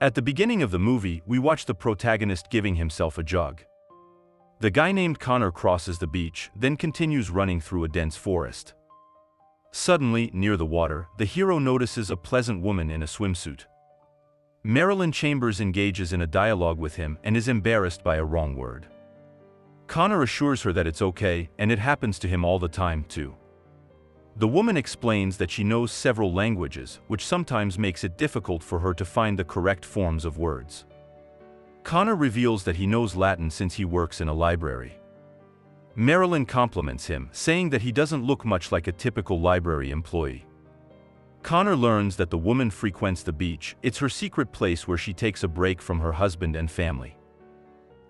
At the beginning of the movie, we watch the protagonist giving himself a jog. The guy named Connor crosses the beach, then continues running through a dense forest. Suddenly, near the water, the hero notices a pleasant woman in a swimsuit. Marilyn Chambers engages in a dialogue with him and is embarrassed by a wrong word. Connor assures her that it's okay, and it happens to him all the time, too. The woman explains that she knows several languages, which sometimes makes it difficult for her to find the correct forms of words. Connor reveals that he knows Latin since he works in a library. Marilyn compliments him, saying that he doesn't look much like a typical library employee. Connor learns that the woman frequents the beach. It's her secret place where she takes a break from her husband and family.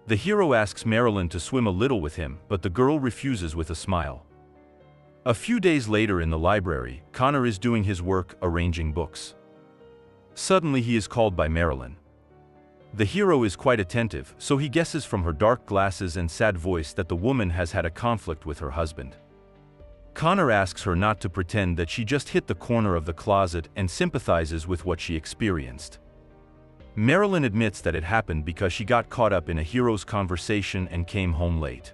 The hero asks Marilyn to swim a little with him, but the girl refuses with a smile. A few days later in the library, Connor is doing his work, arranging books. Suddenly he is called by Marilyn. The hero is quite attentive, so he guesses from her dark glasses and sad voice that the woman has had a conflict with her husband. Connor asks her not to pretend that she just hit the corner of the closet and sympathizes with what she experienced. Marilyn admits that it happened because she got caught up in a hero's conversation and came home late.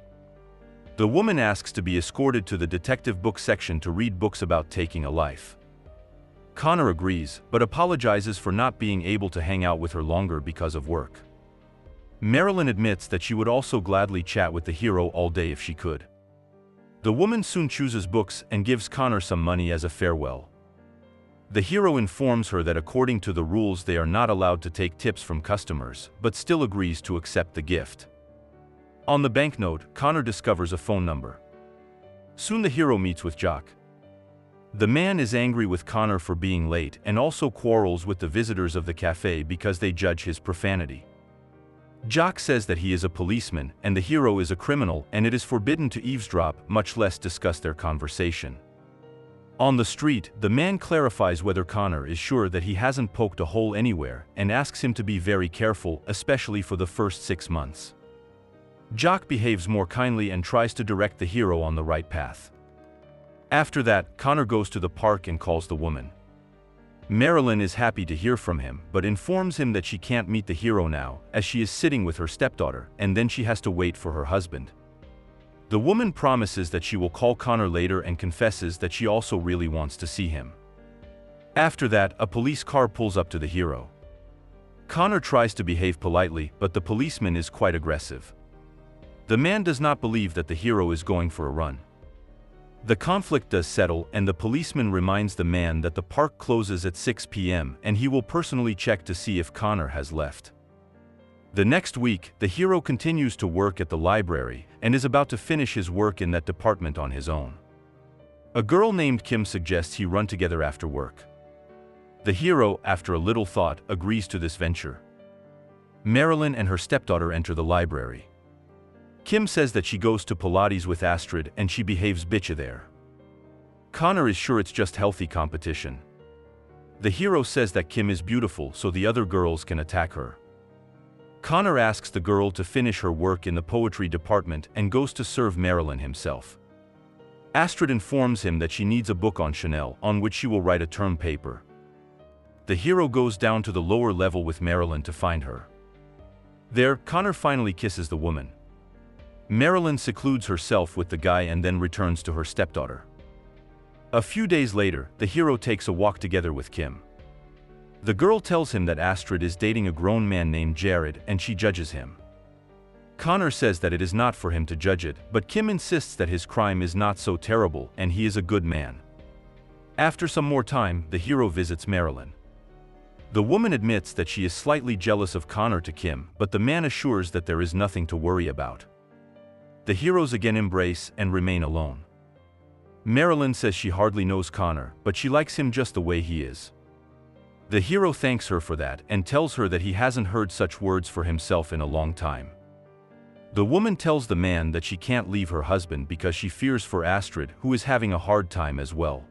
The woman asks to be escorted to the detective book section to read books about taking a life. Connor agrees, but apologizes for not being able to hang out with her longer because of work. Marilyn admits that she would also gladly chat with the hero all day if she could. The woman soon chooses books and gives Connor some money as a farewell. The hero informs her that according to the rules they are not allowed to take tips from customers, but still agrees to accept the gift. On the banknote, Connor discovers a phone number. Soon the hero meets with Jock. The man is angry with Connor for being late and also quarrels with the visitors of the cafe because they judge his profanity. Jock says that he is a policeman and the hero is a criminal and it is forbidden to eavesdrop, much less discuss their conversation. On the street, the man clarifies whether Connor is sure that he hasn't poked a hole anywhere and asks him to be very careful, especially for the first 6 months. Jock behaves more kindly and tries to direct the hero on the right path. After that, Connor goes to the park and calls the woman. Marilyn is happy to hear from him, but informs him that she can't meet the hero now, as she is sitting with her stepdaughter, and then she has to wait for her husband. The woman promises that she will call Connor later and confesses that she also really wants to see him. After that, a police car pulls up to the hero. Connor tries to behave politely, but the policeman is quite aggressive. The man does not believe that the hero is going for a run. The conflict does settle, and the policeman reminds the man that the park closes at 6 p.m. and he will personally check to see if Connor has left. The next week, the hero continues to work at the library and is about to finish his work in that department on his own. A girl named Kim suggests he run together after work. The hero, after a little thought, agrees to this venture. Marilyn and her stepdaughter enter the library. Kim says that she goes to Pilates with Astrid and she behaves bitchy there. Connor is sure it's just healthy competition. The hero says that Kim is beautiful so the other girls can attack her. Connor asks the girl to finish her work in the poetry department and goes to serve Marilyn himself. Astrid informs him that she needs a book on Chanel on which she will write a term paper. The hero goes down to the lower level with Marilyn to find her. There, Connor finally kisses the woman. Marilyn secludes herself with the guy and then returns to her stepdaughter. A few days later, the hero takes a walk together with Kim. The girl tells him that Astrid is dating a grown man named Jared and she judges him. Connor says that it is not for him to judge it, but Kim insists that his crime is not so terrible and he is a good man. After some more time, the hero visits Marilyn. The woman admits that she is slightly jealous of Connor to Kim, but the man assures that there is nothing to worry about. The heroes again embrace and remain alone. Marilyn says she hardly knows Connor, but she likes him just the way he is. The hero thanks her for that and tells her that he hasn't heard such words for himself in a long time. The woman tells the man that she can't leave her husband because she fears for Astrid, who is having a hard time as well.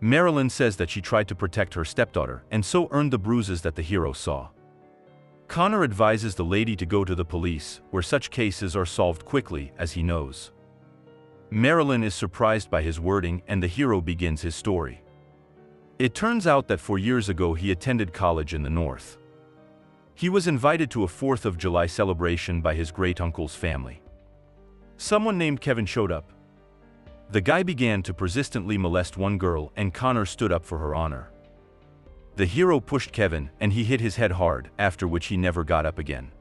Marilyn says that she tried to protect her stepdaughter and so earned the bruises that the hero saw. Connor advises the lady to go to the police, where such cases are solved quickly, as he knows. Marilyn is surprised by his wording and the hero begins his story. It turns out that 4 years ago he attended college in the north. He was invited to a 4th of July celebration by his great-uncle's family. Someone named Kevin showed up. The guy began to persistently molest one girl, and Connor stood up for her honor. The hero pushed Kevin, and he hit his head hard, after which he never got up again.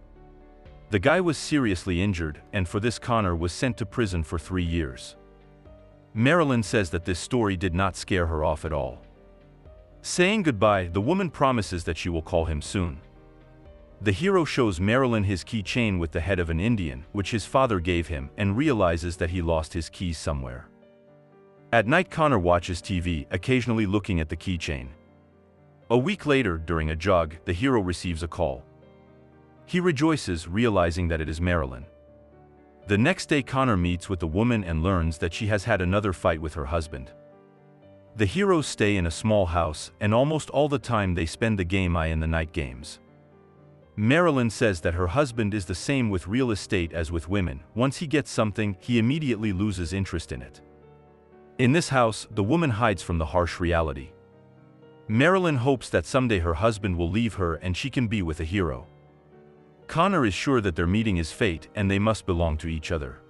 The guy was seriously injured, and for this Connor was sent to prison for 3 years. Marilyn says that this story did not scare her off at all. Saying goodbye, the woman promises that she will call him soon. The hero shows Marilyn his keychain with the head of an Indian, which his father gave him, and realizes that he lost his keys somewhere. At night, Connor watches TV, occasionally looking at the keychain. A week later, during a jog, the hero receives a call. He rejoices, realizing that it is Marilyn. The next day, Connor meets with the woman and learns that she has had another fight with her husband. The heroes stay in a small house, and almost all the time they spend the game in the night games. Marilyn says that her husband is the same with real estate as with women. Once he gets something, he immediately loses interest in it. In this house, the woman hides from the harsh reality. Marilyn hopes that someday her husband will leave her and she can be with a hero. Connor is sure that their meeting is fate and they must belong to each other.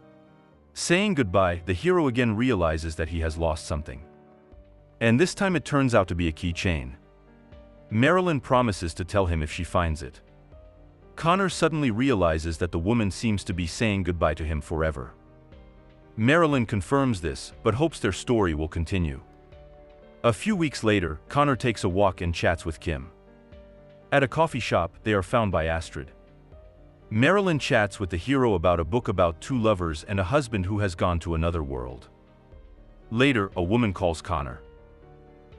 Saying goodbye, the hero again realizes that he has lost something. And this time it turns out to be a keychain. Marilyn promises to tell him if she finds it. Connor suddenly realizes that the woman seems to be saying goodbye to him forever. Marilyn confirms this, but hopes their story will continue. A few weeks later, Connor takes a walk and chats with Kim. At a coffee shop, they are found by Astrid. Marilyn chats with the hero about a book about 2 lovers and a husband who has gone to another world. Later, a woman calls Connor.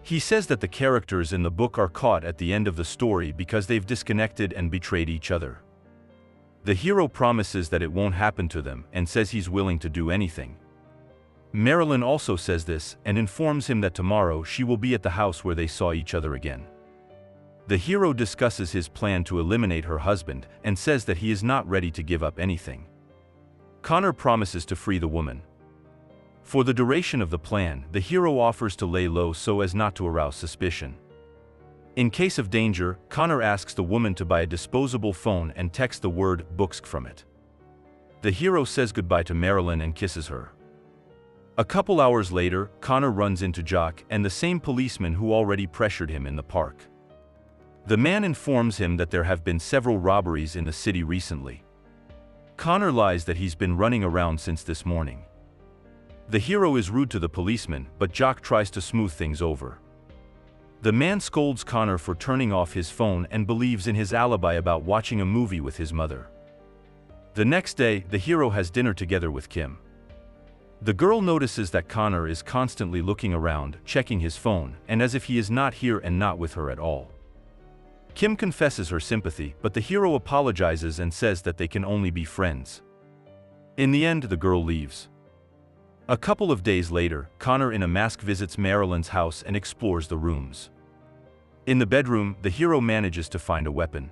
He says that the characters in the book are caught at the end of the story because they've disconnected and betrayed each other. The hero promises that it won't happen to them and says he's willing to do anything. Marilyn also says this and informs him that tomorrow she will be at the house where they saw each other again. The hero discusses his plan to eliminate her husband and says that he is not ready to give up anything. Connor promises to free the woman. For the duration of the plan, the hero offers to lay low so as not to arouse suspicion. In case of danger, Connor asks the woman to buy a disposable phone and text the word "books" from it. The hero says goodbye to Marilyn and kisses her. A couple hours later, Connor runs into Jock and the same policeman who already pressured him in the park. The man informs him that there have been several robberies in the city recently. Connor lies that he's been running around since this morning. The hero is rude to the policeman, but Jock tries to smooth things over. The man scolds Connor for turning off his phone and believes in his alibi about watching a movie with his mother. The next day, the hero has dinner together with Kim. The girl notices that Connor is constantly looking around, checking his phone, and as if he is not here and not with her at all. Kim confesses her sympathy, but the hero apologizes and says that they can only be friends. In the end, the girl leaves. A couple of days later, Connor in a mask visits Marilyn's house and explores the rooms. In the bedroom, the hero manages to find a weapon.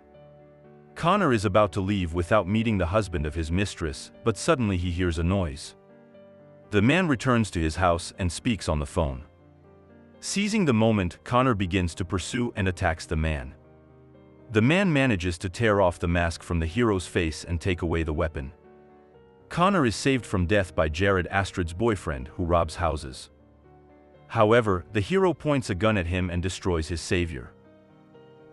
Connor is about to leave without meeting the husband of his mistress, but suddenly he hears a noise. The man returns to his house and speaks on the phone. Seizing the moment, Connor begins to pursue and attacks the man. The man manages to tear off the mask from the hero's face and take away the weapon. Connor is saved from death by Jared, Astrid's boyfriend, who robs houses. However, the hero points a gun at him and destroys his savior.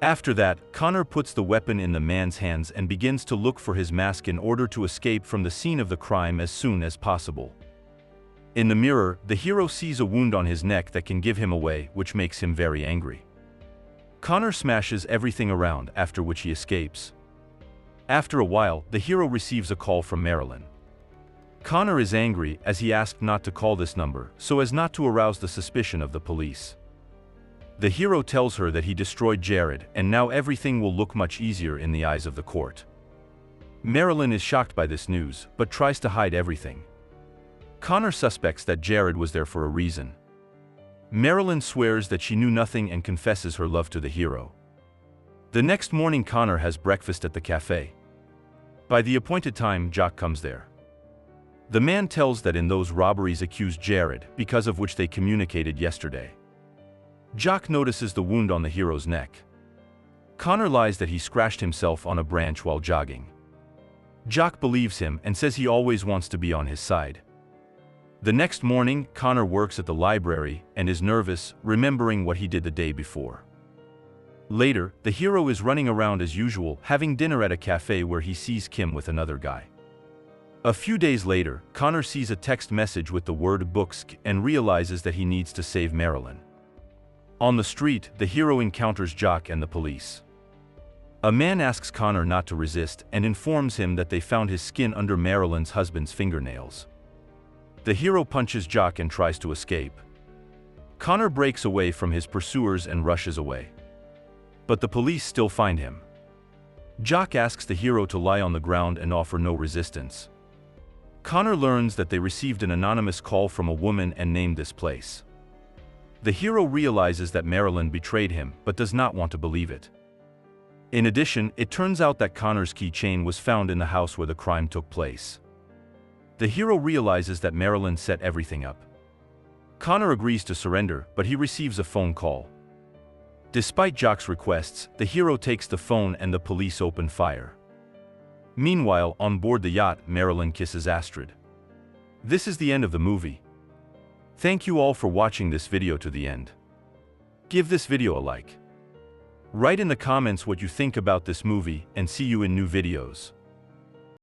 After that, Connor puts the weapon in the man's hands and begins to look for his mask in order to escape from the scene of the crime as soon as possible. In the mirror, the hero sees a wound on his neck that can give him away, which makes him very angry. Connor smashes everything around, after which he escapes. After a while, the hero receives a call from Marilyn. Connor is angry as he asked not to call this number so as not to arouse the suspicion of the police. The hero tells her that he destroyed Jared and now everything will look much easier in the eyes of the court. Marilyn is shocked by this news but tries to hide everything. Connor suspects that Jared was there for a reason. Marilyn swears that she knew nothing and confesses her love to the hero. The next morning, Connor has breakfast at the cafe. By the appointed time, Jock comes there. The man tells that in those robberies accused Jared, because of which they communicated yesterday. Jock notices the wound on the hero's neck. Connor lies that he scratched himself on a branch while jogging. Jock believes him and says he always wants to be on his side. The next morning, Connor works at the library and is nervous, remembering what he did the day before. Later, the hero is running around as usual, having dinner at a cafe where he sees Kim with another guy. A few days later, Connor sees a text message with the word books and realizes that he needs to save Marilyn. On the street, the hero encounters Jock and the police. A man asks Connor not to resist and informs him that they found his skin under Marilyn's husband's fingernails. The hero punches Jock and tries to escape. Connor breaks away from his pursuers and rushes away. But the police still find him. Jock asks the hero to lie on the ground and offer no resistance. Connor learns that they received an anonymous call from a woman and named this place. The hero realizes that Marilyn betrayed him but does not want to believe it. In addition, it turns out that Connor's keychain was found in the house where the crime took place. The hero realizes that Marilyn set everything up. Connor agrees to surrender, but he receives a phone call. Despite Jock's requests, the hero takes the phone and the police open fire. Meanwhile, on board the yacht, Marilyn kisses Astrid. This is the end of the movie. Thank you all for watching this video to the end. Give this video a like. Write in the comments what you think about this movie and see you in new videos.